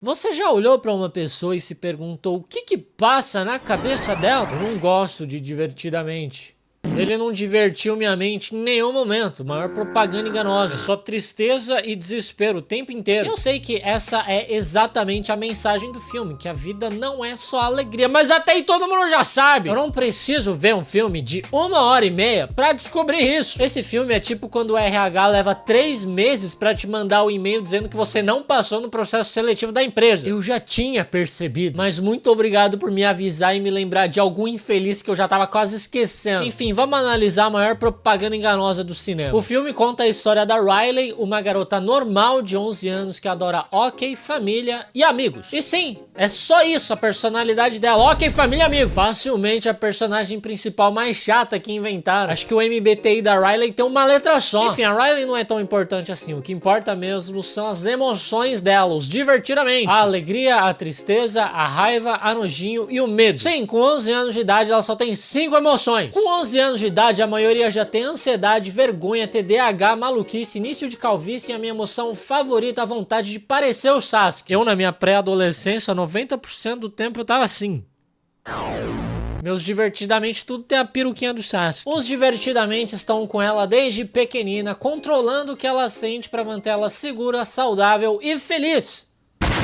Você já olhou pra uma pessoa e se perguntou o que passa na cabeça dela? Eu não gosto de Divertidamente. Ele não divertiu minha mente em nenhum momento. Maior propaganda enganosa. É só tristeza e desespero o tempo inteiro. Eu sei que essa é exatamente a mensagem do filme, que a vida não é só alegria. Mas até aí todo mundo já sabe. Eu não preciso ver um filme de 1h30 pra descobrir isso. Esse filme é tipo quando o RH leva 3 meses pra te mandar o e-mail dizendo que você não passou no processo seletivo da empresa. Eu já tinha percebido, mas muito obrigado por me avisar e me lembrar de algum infeliz que eu já tava quase esquecendo. Enfim, vamos analisar a maior propaganda enganosa do cinema. O filme conta a história da Riley, uma garota normal de 11 anos que adora hóquei, família e amigos. E sim, é só isso a personalidade dela, hóquei, família e amigos. Facilmente a personagem principal mais chata que inventaram. Acho que o MBTI da Riley tem uma letra só. Enfim, a Riley não é tão importante assim. O que importa mesmo são as emoções dela, os divertidamente. A alegria, a tristeza, a raiva, a nojinho e o medo. Sim, com 11 anos de idade ela só tem 5 emoções. Com 11 anos de idade, a maioria já tem ansiedade, vergonha, TDAH, maluquice, início de calvície e a minha emoção favorita, a vontade de parecer o Sasuke. Eu, na minha pré-adolescência, 90% do tempo eu tava assim. Meus Divertidamente tudo tem a peruquinha do Sasuke. Os Divertidamente estão com ela desde pequenina, controlando o que ela sente pra manter ela segura, saudável e feliz.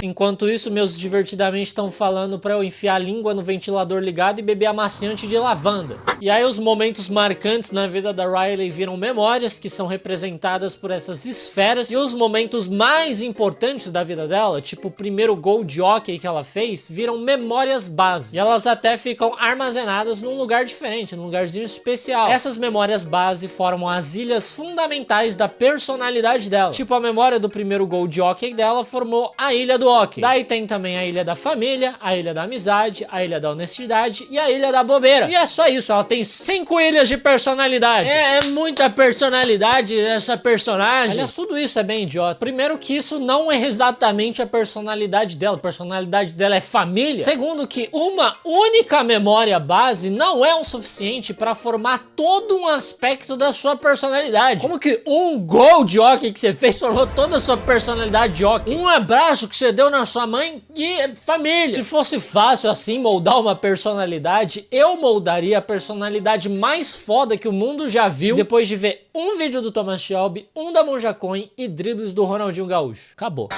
Enquanto isso, meus Divertidamente estão falando pra eu enfiar a língua no ventilador ligado e beber amaciante de lavanda. E aí os momentos marcantes na vida da Riley viram memórias que são representadas por essas esferas. E os momentos mais importantes da vida dela, tipo o primeiro gol de hóquei que ela fez, viram memórias base. E elas até ficam armazenadas num lugar diferente, num lugarzinho especial. Essas memórias base formam as ilhas fundamentais da personalidade dela. Tipo, a memória do primeiro gol de hóquei dela formou a ilha do hóquei. Daí tem também a ilha da família, a ilha da amizade, a ilha da honestidade e a ilha da bobeira. E é só isso, ela tem 5 ilhas de personalidade. É muita personalidade essa personagem. Aliás, tudo isso é bem idiota. Primeiro que isso não é exatamente a personalidade dela. A personalidade dela é família. Segundo que uma única memória base não é o suficiente para formar todo um aspecto da sua personalidade. Como que um gol de hóquei que você fez formou toda a sua personalidade de hóquei? Um abraço que você deu na sua mãe e família. Se fosse fácil assim moldar uma personalidade, eu moldaria a personalidade mais foda que o mundo já viu depois de ver um vídeo do Thomas Shelby, um da Monja Coen e dribles do Ronaldinho Gaúcho. Acabou.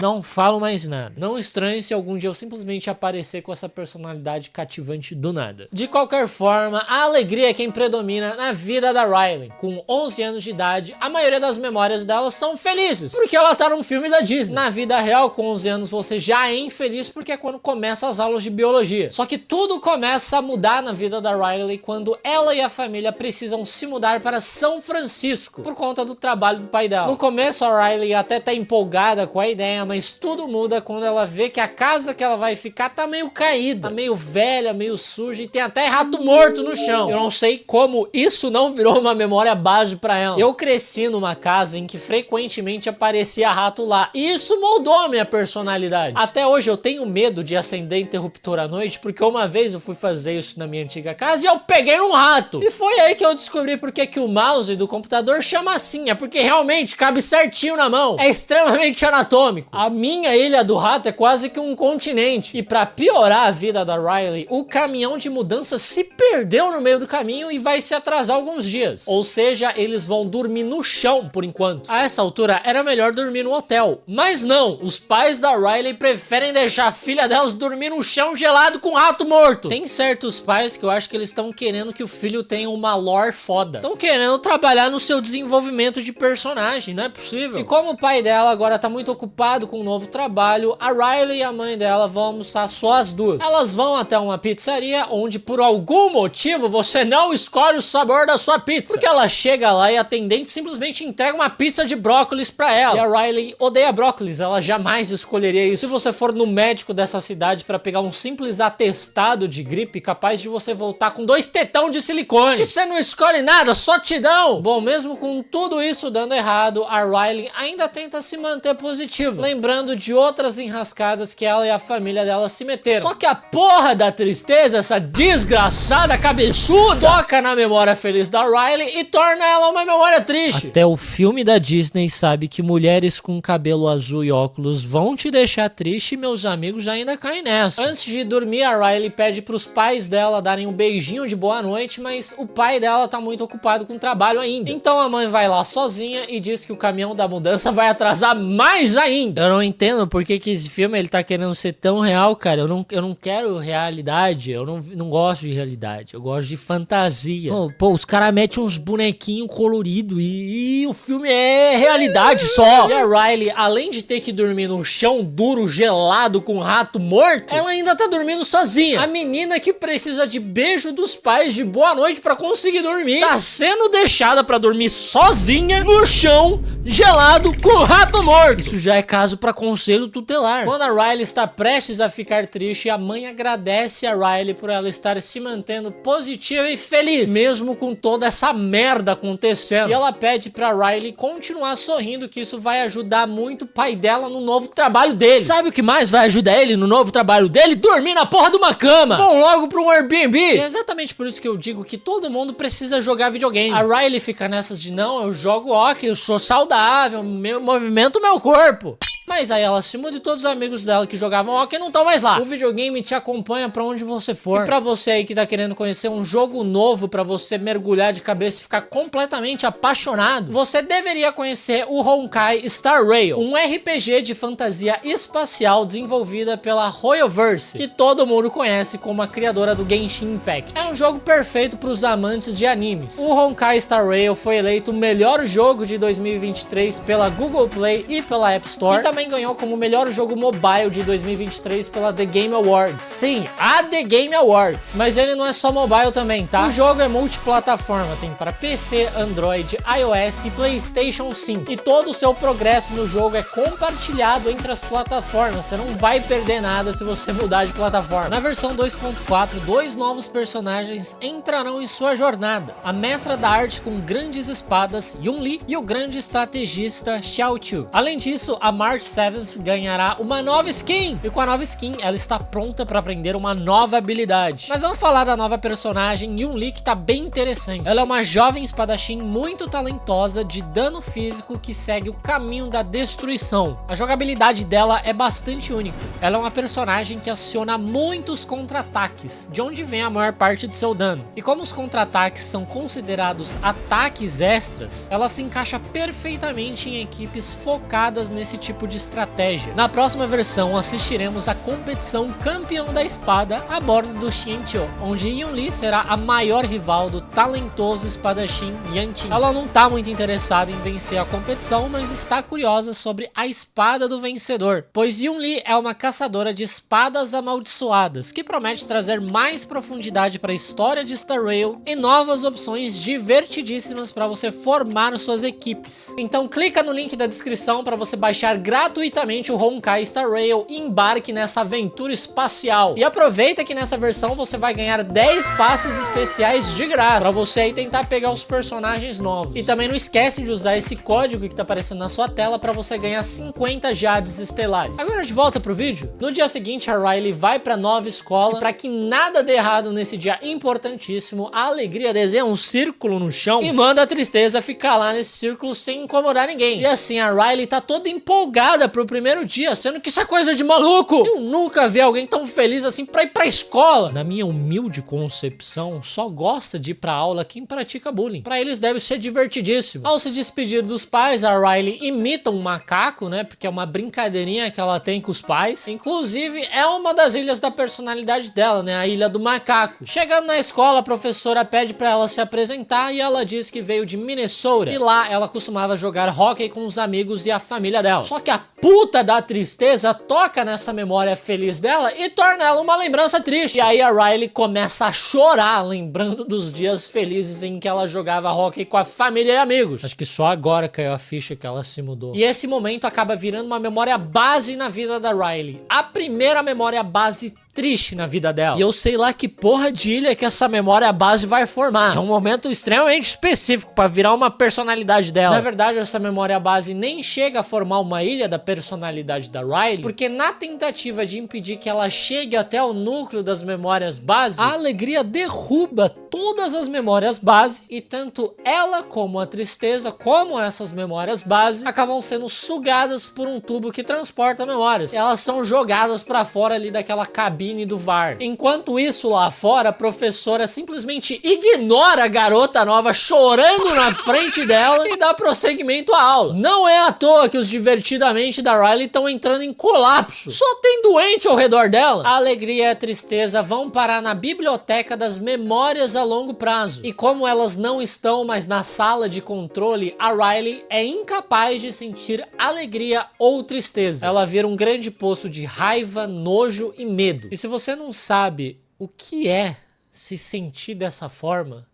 Não falo mais nada. Não estranhe se algum dia eu simplesmente aparecer com essa personalidade cativante do nada. De qualquer forma, a alegria é quem predomina na vida da Riley. Com 11 anos de idade, a maioria das memórias dela são felizes, porque ela tá num filme da Disney. Na vida real, com 11 anos, você já é infeliz porque é quando começam as aulas de biologia. Só que tudo começa a mudar na vida da Riley quando ela e a família precisam se mudar para São Francisco, por conta do trabalho do pai dela. No começo, a Riley até tá empolgada com a ideia, mas tudo muda quando ela vê que a casa que ela vai ficar tá meio caída, tá meio velha, meio suja e tem até rato morto no chão. Eu não sei como isso não virou uma memória base pra ela. Eu cresci numa casa em que frequentemente aparecia rato lá, e isso moldou a minha personalidade. Até hoje eu tenho medo de acender interruptor à noite, porque uma vez eu fui fazer isso na minha antiga casa e eu peguei um rato. E foi aí que eu descobri porque que o mouse do computador chama assim, é porque realmente cabe certinho na mão. É extremamente anatômico. A minha ilha do rato é quase que um continente. E pra piorar a vida da Riley, o caminhão de mudança se perdeu no meio do caminho e vai se atrasar alguns dias. Ou seja, eles vão dormir no chão por enquanto. A essa altura era melhor dormir no hotel. Mas não, os pais da Riley preferem deixar a filha delas dormir no chão gelado com rato morto. Tem certos pais que eu acho que eles estão querendo que o filho tenha uma lore foda. Estão querendo trabalhar no seu desenvolvimento de personagem, não é possível. E como o pai dela agora tá muito ocupado com um novo trabalho, a Riley e a mãe dela vão almoçar só as duas. Elas vão até uma pizzaria onde por algum motivo você não escolhe o sabor da sua pizza. Porque ela chega lá e a atendente simplesmente entrega uma pizza de brócolis pra ela. E a Riley odeia brócolis, ela jamais escolheria isso. Se você for no médico dessa cidade pra pegar um simples atestado de gripe, capaz de você voltar com 2 tetão de silicone. Que você não escolhe nada, só te dá chão. Bom, mesmo com tudo isso dando errado, a Riley ainda tenta se manter positiva, lembrando de outras enrascadas que ela e a família dela se meteram. Só que a porra da tristeza, essa desgraçada cabeçuda, toca na memória feliz da Riley e torna ela uma memória triste. Até o filme da Disney sabe que mulheres com cabelo azul e óculos vão te deixar triste, e meus amigos ainda caem nessa. Antes de dormir, a Riley pede pros pais dela darem um beijinho de boa noite, mas o pai dela tá muito ocupado com o trabalho ainda. Então a mãe vai lá sozinha e diz que o caminhão da mudança vai atrasar mais ainda. Eu não entendo por que esse filme ele tá querendo ser tão real, cara. Eu não quero realidade, eu não gosto de realidade, eu gosto de fantasia. Pô, os caras metem uns bonequinhos coloridos e o filme é realidade só. E a Riley, além de ter que dormir no chão duro, gelado, com rato morto, ela ainda tá dormindo sozinha. A menina que precisa de beijo dos pais de boa noite pra conseguir dormir, tá sendo deixada pra dormir sozinha no chão, gelado, com rato morto. Isso já é caso pra conselho tutelar. Quando a Riley está prestes a ficar triste, a mãe agradece a Riley por ela estar se mantendo positiva e feliz, mesmo com toda essa merda acontecendo. E ela pede pra Riley continuar sorrindo, que isso vai ajudar muito o pai dela no novo trabalho dele. Sabe o que mais vai ajudar ele no novo trabalho dele? Dormir na porra de uma cama. Vão logo pra um Airbnb. E é exatamente por isso que eu digo que todo mundo precisa jogar videogame. A Riley fica nessas de não, eu jogo hockey, eu sou saudável, meu movimento, meu corpo. Mas aí ela se muda e todos os amigos dela que jogavam hockey não estão mais lá. O videogame te acompanha pra onde você for. E pra você aí que tá querendo conhecer um jogo novo pra você mergulhar de cabeça e ficar completamente apaixonado, você deveria conhecer o Honkai Star Rail, um RPG de fantasia espacial desenvolvida pela Royoverse, que todo mundo conhece como a criadora do Genshin Impact. É um jogo perfeito pros amantes de animes. O Honkai Star Rail foi eleito o melhor jogo de 2023 pela Google Play e pela App Store. E também ganhou como melhor jogo mobile de 2023 pela The Game Awards. Sim, a The Game Awards. Mas ele não é só mobile também, tá? O jogo é multiplataforma, tem para PC, Android, iOS e PlayStation 5. E todo o seu progresso no jogo é compartilhado entre as plataformas. Você não vai perder nada se você mudar de plataforma. Na versão 2.4, 2 novos personagens entrarão em sua jornada. A mestra da arte com grandes espadas, Yun-Li, e o grande estrategista Xiao Chu. Além disso, a March 7th ganhará uma nova skin, e com a nova skin ela está pronta para aprender uma nova habilidade. Mas vamos falar da nova personagem Yun-Li, que tá bem interessante. Ela é uma jovem espadachim muito talentosa de dano físico que segue o caminho da destruição. A jogabilidade dela é bastante única. Ela é uma personagem que aciona muitos contra-ataques, de onde vem a maior parte do seu dano. E como os contra-ataques são considerados ataques extras, ela se encaixa perfeitamente em equipes focadas nesse tipo de estratégia. Na próxima versão, assistiremos a competição Campeão da Espada a bordo do Xianqiu, onde Yun-Li será a maior rival do talentoso espadachim Yan Qing. Ela não tá muito interessada em vencer a competição, mas está curiosa sobre a espada do vencedor, pois Yun-Li é uma caçadora de espadas amaldiçoadas, que promete trazer mais profundidade para a história de Star Rail e novas opções divertidíssimas para você formar suas equipes. Então clica no link da descrição para você baixar gratuitamente o Honkai Star Rail e embarque nessa aventura espacial. E aproveita que nessa versão você vai ganhar 10 passes especiais de graça, para você aí tentar pegar os personagens novos. E também não esquece de usar esse código que tá aparecendo na sua tela para você ganhar 50 jades estelares. Agora de volta pro vídeo. No dia seguinte, a Riley vai pra nova escola, para que nada dê errado nesse dia importantíssimo, a alegria desenha um círculo no chão e manda a tristeza ficar lá nesse círculo sem incomodar ninguém. E assim, a Riley tá toda empolgada pro primeiro dia, sendo que isso é coisa de maluco. Eu nunca vi alguém tão feliz assim pra ir pra escola. Na minha humilde concepção, só gosta de ir pra aula quem pratica bullying. Pra eles deve ser divertidíssimo. Ao se despedir dos pais, a Riley imita um macaco, né? Porque é uma brincadeirinha que ela tem com os pais. Inclusive, é uma das ilhas da personalidade dela, né? A Ilha do Macaco. Chegando na escola, a professora pede pra ela se apresentar e ela diz que veio de Minnesota. E lá, ela costumava jogar hóquei com os amigos e a família dela. Só que a puta da tristeza toca nessa memória feliz dela e torna ela uma lembrança triste. E aí a Riley começa a chorar, lembrando dos dias felizes em que ela jogava hóquei com a família e amigos. Acho que só agora caiu a ficha que ela se mudou. E esse momento acaba virando uma memória base na vida da Riley. A primeira memória base triste na vida dela. E eu sei lá que porra de ilha que essa memória base vai formar. É um momento extremamente específico pra virar uma personalidade dela. Na verdade, essa memória base nem chega a formar uma ilha da personalidade da Riley, porque na tentativa de impedir que ela chegue até o núcleo das memórias base, a alegria derruba todas as memórias base e tanto ela como a tristeza, como essas memórias base, acabam sendo sugadas por um tubo que transporta memórias. Elas são jogadas pra fora ali daquela cabine do VAR. Enquanto isso, lá fora, a professora simplesmente ignora a garota nova chorando na frente dela e dá prosseguimento à aula. Não é à toa que os divertidamente da Riley estão entrando em colapso. Só tem doente ao redor dela. A alegria e a tristeza vão parar na biblioteca das memórias a longo prazo. E como elas não estão mais na sala de controle, a Riley é incapaz de sentir alegria ou tristeza. Ela vira um grande poço de raiva, nojo e medo. E se você não sabe o que é se sentir dessa forma,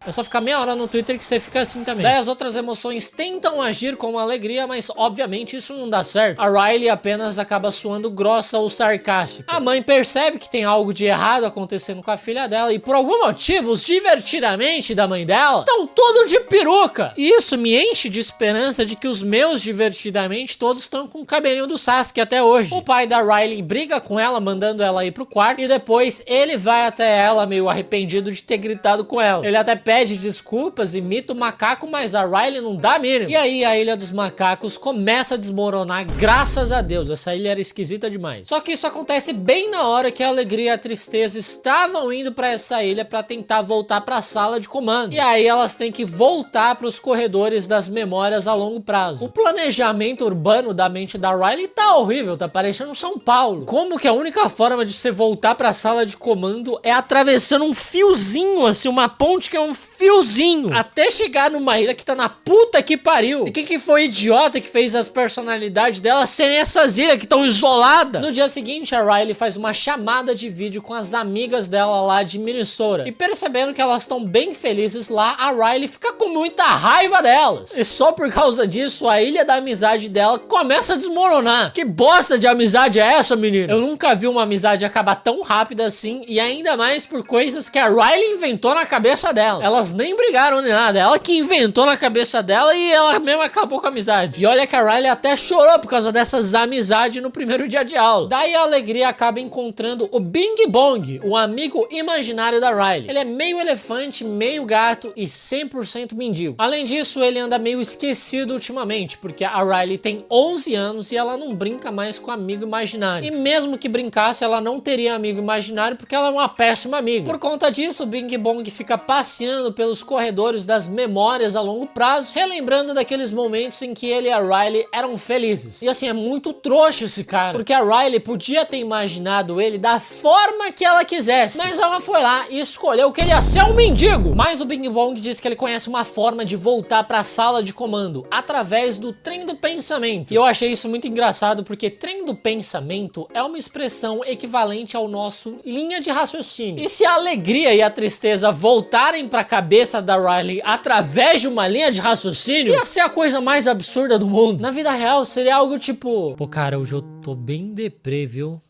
é só ficar meia hora no Twitter que você fica assim também. Daí as outras emoções tentam agir como alegria, mas obviamente isso não dá certo. A Riley apenas acaba soando grossa ou sarcástica. A mãe percebe que tem algo de errado acontecendo com a filha dela e por algum motivo os divertidamente da mãe dela estão todos de peruca. E isso me enche de esperança de que os meus divertidamente todos estão com o cabelinho do Sasuke até hoje. O pai da Riley briga com ela, mandando ela ir pro quarto, e depois ele vai até ela meio arrependido de ter gritado com ela. Ele até pede desculpas, imita o macaco, mas a Riley não dá mínimo. E aí a Ilha dos Macacos começa a desmoronar, graças a Deus. Essa ilha era esquisita demais. Só que isso acontece bem na hora que a alegria e a tristeza estavam indo pra essa ilha pra tentar voltar pra sala de comando. E aí elas têm que voltar pros corredores das memórias a longo prazo. O planejamento urbano da mente da Riley tá horrível, tá parecendo São Paulo. Como que a única forma de você voltar pra sala de comando é atravessando um fiozinho, assim, uma ponte que é um fiozinho, até chegar numa ilha que tá na puta que pariu. E quem que foi idiota que fez as personalidades dela serem essas ilhas que estão isoladas? No dia seguinte, a Riley faz uma chamada de vídeo com as amigas dela lá de Minnesota. E percebendo que elas estão bem felizes lá, a Riley fica com muita raiva delas. E só por causa disso, a ilha da amizade dela começa a desmoronar. Que bosta de amizade é essa, menino? Eu nunca vi uma amizade acabar tão rápida assim, e ainda mais por coisas que a Riley inventou na cabeça dela. Elas nem brigaram nem nada, ela que inventou na cabeça dela e ela mesma acabou com a amizade. E olha que a Riley até chorou por causa dessas amizades no primeiro dia de aula. Daí a alegria acaba encontrando o Bing Bong, o amigo imaginário da Riley. Ele é meio elefante, meio gato e 100% mendigo. Além disso, ele anda meio esquecido ultimamente, porque a Riley tem 11 anos e ela não brinca mais com amigo imaginário. E mesmo que brincasse, ela não teria amigo imaginário porque ela é uma péssima amiga. Por conta disso, o Bing Bong fica passeando pelos corredores das memórias a longo prazo, relembrando daqueles momentos em que ele e a Riley eram felizes. E assim, é muito trouxa esse cara, porque a Riley podia ter imaginado ele da forma que ela quisesse, mas ela foi lá e escolheu que ele ia ser um mendigo. Mas o Bing Bong diz que ele conhece uma forma de voltar para a sala de comando, através do trem do pensamento. E eu achei isso muito engraçado, porque trem do pensamento é uma expressão equivalente ao nosso linha de raciocínio. E se a alegria e a tristeza voltarem para cabeça da Riley através de uma linha de raciocínio, ia ser a coisa mais absurda do mundo. Na vida real, seria algo tipo: pô, cara, hoje eu tô bem deprê, viu?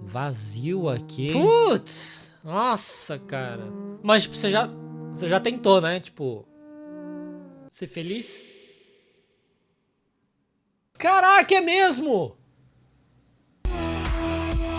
Vazio aqui. Putz! Nossa, cara. Mas, tipo, você já tentou, né? Tipo, ser feliz? Caraca, é mesmo!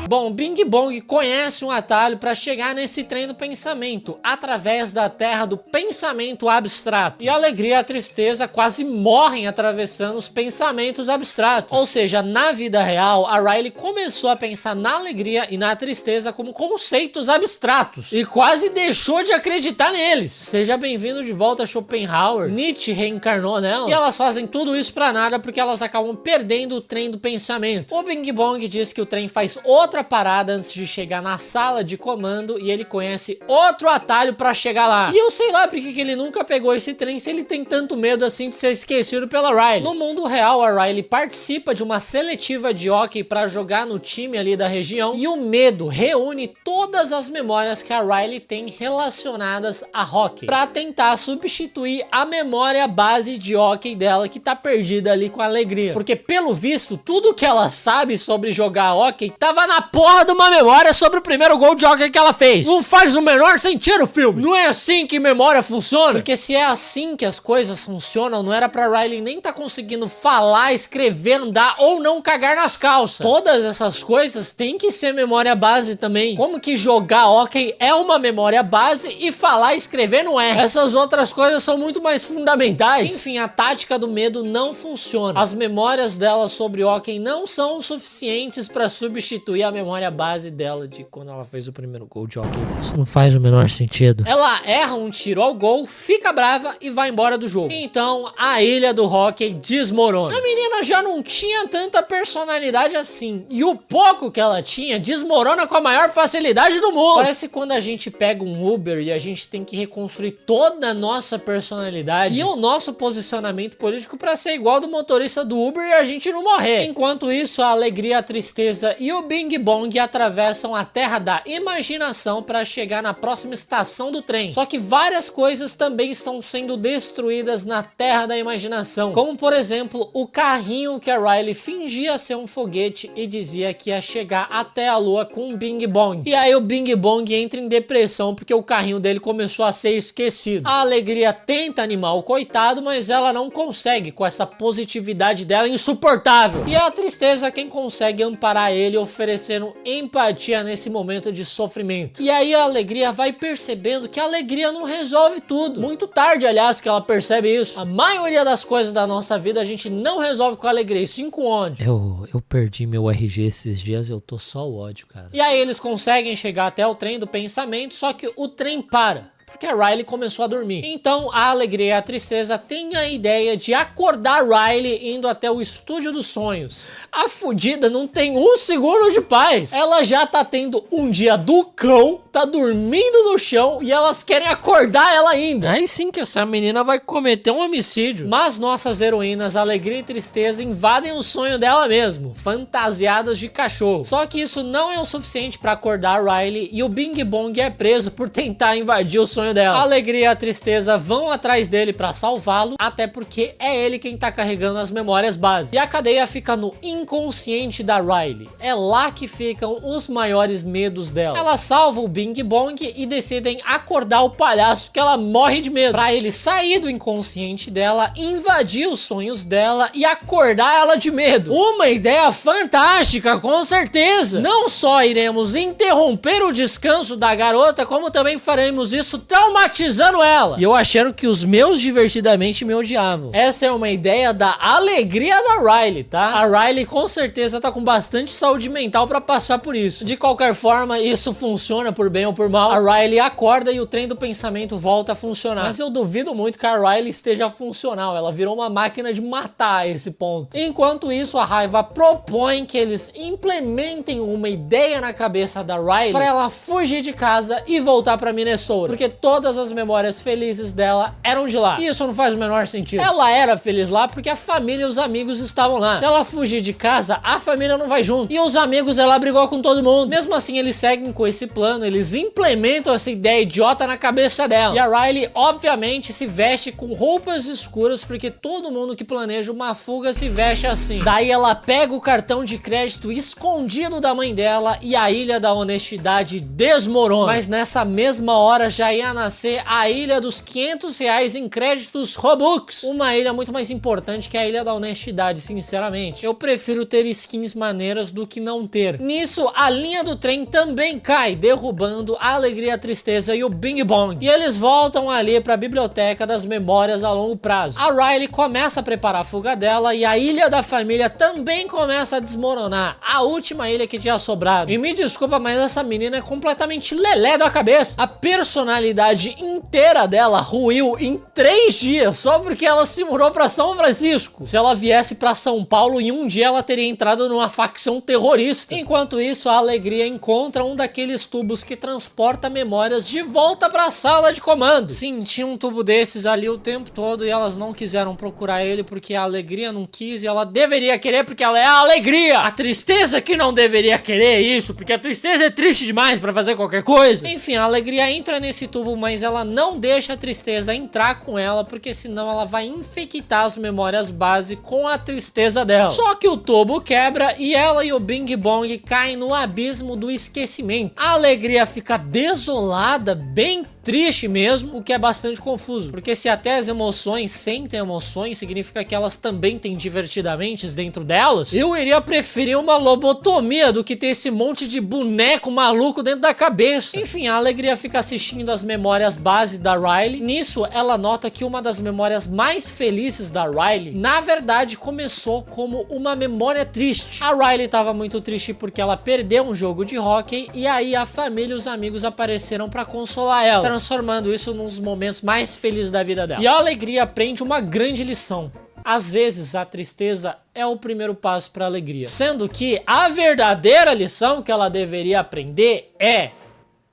Bom, Bing Bong conhece um atalho para chegar nesse trem do pensamento, através da terra do pensamento abstrato. E a alegria e a tristeza quase morrem atravessando os pensamentos abstratos. Ou seja, na vida real, a Riley começou a pensar na alegria e na tristeza como conceitos abstratos. E quase deixou de acreditar neles. Seja bem-vindo de volta a Schopenhauer. Nietzsche reencarnou nela. E elas fazem tudo isso pra nada porque elas acabam perdendo o trem do pensamento. O Bing Bong diz que o trem faz outra parada antes de chegar na sala de comando e ele conhece outro atalho pra chegar lá. E eu sei lá porque que ele nunca pegou esse trem se ele tem tanto medo assim de ser esquecido pela Riley. No mundo real, a Riley participa de uma seletiva de hóquei pra jogar no time ali da região e o medo reúne todas as memórias que a Riley tem relacionadas a hóquei pra tentar substituir a memória base de hóquei dela que tá perdida ali com a alegria. Porque pelo visto, tudo que ela sabe sobre jogar hóquei tava na porra de uma memória sobre o primeiro Gold Joker que ela fez. Não faz o menor sentido o filme. Não é assim que memória funciona. Porque se é assim que as coisas funcionam, não era pra Riley nem tá conseguindo falar, escrever, andar ou não cagar nas calças. Todas essas coisas tem que ser memória base também. Como que jogar hóquei é uma memória base e falar e escrever não é? Essas outras coisas são muito mais fundamentais. Enfim, a tática do medo não funciona. As memórias dela sobre hóquei não são suficientes pra substituir a memória base dela de quando ela fez o primeiro gol de hóquei. Isso não faz o menor sentido. Ela erra um tiro ao gol, fica brava e vai embora do jogo. Então, a ilha do hóquei desmorona. A menina já não tinha tanta personalidade assim. E o pouco que ela tinha desmorona com a maior facilidade do mundo. Parece quando a gente pega um Uber e a gente tem que reconstruir toda a nossa personalidade e o nosso posicionamento político pra ser igual do motorista do Uber e a gente não morrer. Enquanto isso, a alegria, a tristeza e o Bing Bong atravessam a terra da imaginação para chegar na próxima estação do trem. Só que várias coisas também estão sendo destruídas na terra da imaginação, como por exemplo o carrinho que a Riley fingia ser um foguete e dizia que ia chegar até a lua com um Bing Bong. E aí o Bing Bong entra em depressão porque o carrinho dele começou a ser esquecido. A alegria tenta animar o coitado, mas ela não consegue com essa positividade dela insuportável. E a tristeza quem consegue amparar ele oferecendo empatia nesse momento de sofrimento. E aí a alegria vai percebendo que a alegria não resolve tudo. Muito tarde, aliás, que ela percebe isso. A maioria das coisas da nossa vida a gente não resolve com alegria, e sim com ódio. Eu perdi meu RG esses dias, eu tô só o ódio, cara. E aí eles conseguem chegar até o trem do pensamento, só que o trem para. Porque a Riley começou a dormir. Então a alegria e a tristeza têm a ideia de acordar Riley indo até o estúdio dos sonhos. A fudida não tem um segundo de paz. Ela já tá tendo um dia do cão, tá dormindo no chão e elas querem acordar ela ainda. Aí sim que essa menina vai cometer um homicídio. Mas nossas heroínas, alegria e tristeza, invadem o sonho dela mesmo, fantasiadas de cachorro. Só que isso não é o suficiente pra acordar Riley e o Bing Bong é preso por tentar invadir o sonho dela. A alegria e a tristeza vão atrás dele pra salvá-lo, até porque é ele quem tá carregando as memórias básicas. E a cadeia fica no inconsciente da Riley. É lá que ficam os maiores medos dela. Ela salva o Bing Bong e decidem acordar o palhaço, que ela morre de medo, pra ele sair do inconsciente dela, invadir os sonhos dela e acordar ela de medo. Uma ideia fantástica, com certeza! Não só iremos interromper o descanso da garota, como também faremos isso traumatizando ela. E eu achando que os meus divertidamente me odiavam. Essa é uma ideia da alegria da Riley, tá? A Riley com certeza tá com bastante saúde mental pra passar por isso. De qualquer forma, isso funciona por bem ou por mal. A Riley acorda e o trem do pensamento volta a funcionar. Mas eu duvido muito que a Riley esteja funcional. Ela virou uma máquina de matar a esse ponto. Enquanto isso, a raiva propõe que eles implementem uma ideia na cabeça da Riley pra ela fugir de casa e voltar pra Minnesota. Porque todas as memórias felizes dela eram de lá. E isso não faz o menor sentido. Ela era feliz lá porque a família e os amigos estavam lá. Se ela fugir de casa, a família não vai junto. E os amigos, ela brigou com todo mundo. Mesmo assim, eles seguem com esse plano, eles implementam essa ideia idiota na cabeça dela. E a Riley, obviamente, se veste com roupas escuras porque todo mundo que planeja uma fuga se veste assim. Daí ela pega o cartão de crédito escondido da mãe dela e a Ilha da Honestidade desmorona. Mas nessa mesma hora já ia nascer a Ilha dos R$500 em créditos Robux. Uma ilha muito mais importante que a Ilha da Honestidade, sinceramente. Eu prefiro ter skins maneiras do que não ter. Nisso, a linha do trem também cai, derrubando a alegria, a tristeza e o Bing Bong. E eles voltam ali pra biblioteca das memórias a longo prazo. A Riley começa a preparar a fuga dela e a ilha da família também começa a desmoronar. A última ilha que tinha sobrado. E me desculpa, mas essa menina é completamente lelé da cabeça. A personalidade inteira dela ruiu em 3 dias só porque ela se mudou pra São Francisco. Se ela viesse pra São Paulo, em um dia ela teria entrado numa facção terrorista. Enquanto isso, a alegria encontra um daqueles tubos que transporta memórias de volta pra sala de comando. Sim, tinha um tubo desses ali o tempo todo e elas não quiseram procurar ele porque a alegria não quis e ela deveria querer porque ela é a alegria. A tristeza que não deveria querer isso, porque a tristeza é triste demais pra fazer qualquer coisa. Enfim, a alegria entra nesse tubo tubo, mas ela não deixa a tristeza entrar com ela, porque senão ela vai infectar as memórias base com a tristeza dela. Só que o tubo quebra e ela e o Bing Bong caem no abismo do esquecimento. A Alegria fica desolada, bem triste mesmo, o que é bastante confuso, porque se até as emoções sentem emoções, significa que elas também têm divertidamente dentro delas. Eu iria preferir uma lobotomia do que ter esse monte de boneco maluco dentro da cabeça. Enfim, a Alegria fica assistindo as memórias base da Riley. Nisso, ela nota que uma das memórias mais felizes da Riley, na verdade, começou como uma memória triste. A Riley estava muito triste porque ela perdeu um jogo de hóquei e aí a família e os amigos apareceram para consolar ela, transformando isso nos momentos mais felizes da vida dela. E a Alegria aprende uma grande lição. Às vezes, a tristeza é o primeiro passo para a alegria. Sendo que a verdadeira lição que ela deveria aprender é: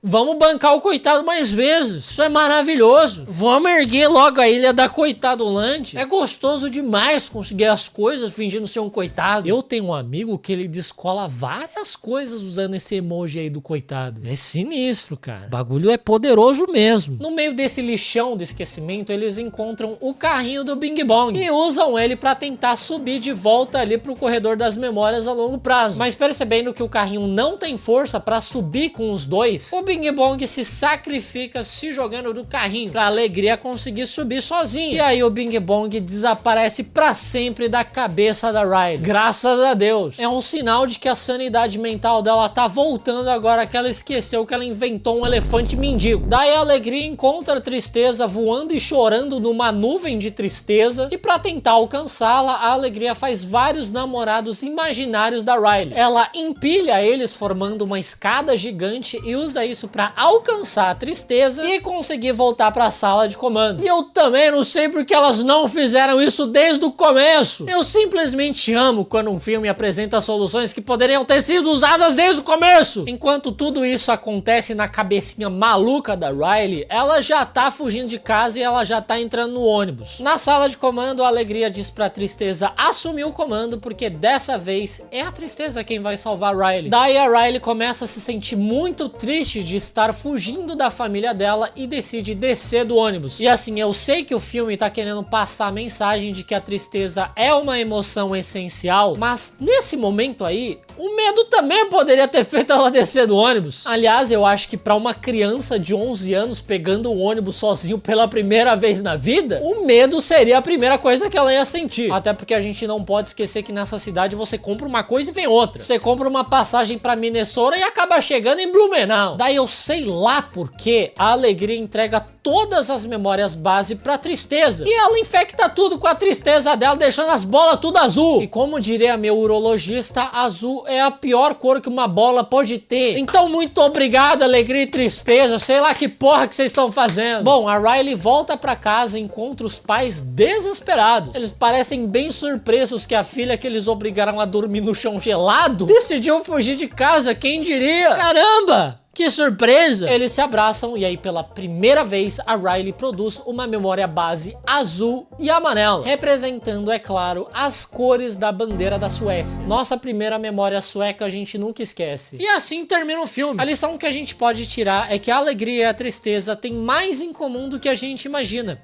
vamos bancar o coitado mais vezes. Isso é maravilhoso. Vamos erguer logo a ilha da Coitadolândia. É gostoso demais conseguir as coisas fingindo ser um coitado. Eu tenho um amigo que ele descola várias coisas usando esse emoji aí do coitado. É sinistro, cara. O bagulho é poderoso mesmo. No meio desse lixão de esquecimento, eles encontram o carrinho do Bing Bong e usam ele pra tentar subir de volta ali pro corredor das memórias a longo prazo. Mas percebendo que o carrinho não tem força pra subir com os dois, o Bing Bong se sacrifica se jogando do carrinho pra Alegria conseguir subir sozinho. E aí o Bing Bong desaparece pra sempre da cabeça da Riley. Graças a Deus. É um sinal de que a sanidade mental dela tá voltando agora que ela esqueceu que ela inventou um elefante mendigo. Daí a Alegria encontra a tristeza voando e chorando numa nuvem de tristeza, e pra tentar alcançá-la, a Alegria faz vários namorados imaginários da Riley. Ela empilha eles formando uma escada gigante e usa isso pra alcançar a tristeza e conseguir voltar pra sala de comando. E eu também não sei porque elas não fizeram isso desde o começo. Eu simplesmente amo quando um filme apresenta soluções que poderiam ter sido usadas desde o começo. Enquanto tudo isso acontece na cabecinha maluca da Riley, ela já tá fugindo de casa e ela já tá entrando no ônibus. Na sala de comando, a Alegria diz pra tristeza assumir o comando, porque dessa vez é a tristeza quem vai salvar a Riley. Daí a Riley começa a se sentir muito triste de estar fugindo da família dela e decide descer do ônibus. E assim, eu sei que o filme tá querendo passar a mensagem de que a tristeza é uma emoção essencial, mas nesse momento aí, o medo também poderia ter feito ela descer do ônibus. Aliás, eu acho que pra uma criança de 11 anos pegando um ônibus sozinho pela primeira vez na vida, o medo seria a primeira coisa que ela ia sentir. Até porque a gente não pode esquecer que nessa cidade você compra uma coisa e vem outra. Você compra uma passagem pra Minnesota e acaba chegando em Blumenau. Daí eu sei lá porque a Alegria entrega todas as memórias base pra tristeza. E ela infecta tudo com a tristeza dela, deixando as bolas tudo azul. E como diria meu urologista, azul é a pior cor que uma bola pode ter. Então muito obrigado, Alegria e Tristeza. Sei lá que porra que vocês estão fazendo. Bom, a Riley volta pra casa e encontra os pais desesperados. Eles parecem bem surpresos que a filha que eles obrigaram a dormir no chão gelado decidiu fugir de casa, quem diria? Caramba! Que surpresa! Eles se abraçam e aí pela primeira vez a Riley produz uma memória base azul e amarela, representando, é claro, as cores da bandeira da Suécia. Nossa primeira memória sueca a gente nunca esquece. E assim termina o filme. A lição que a gente pode tirar é que a alegria e a tristeza têm mais em comum do que a gente imagina.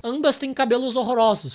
Ambas têm cabelos horrorosos.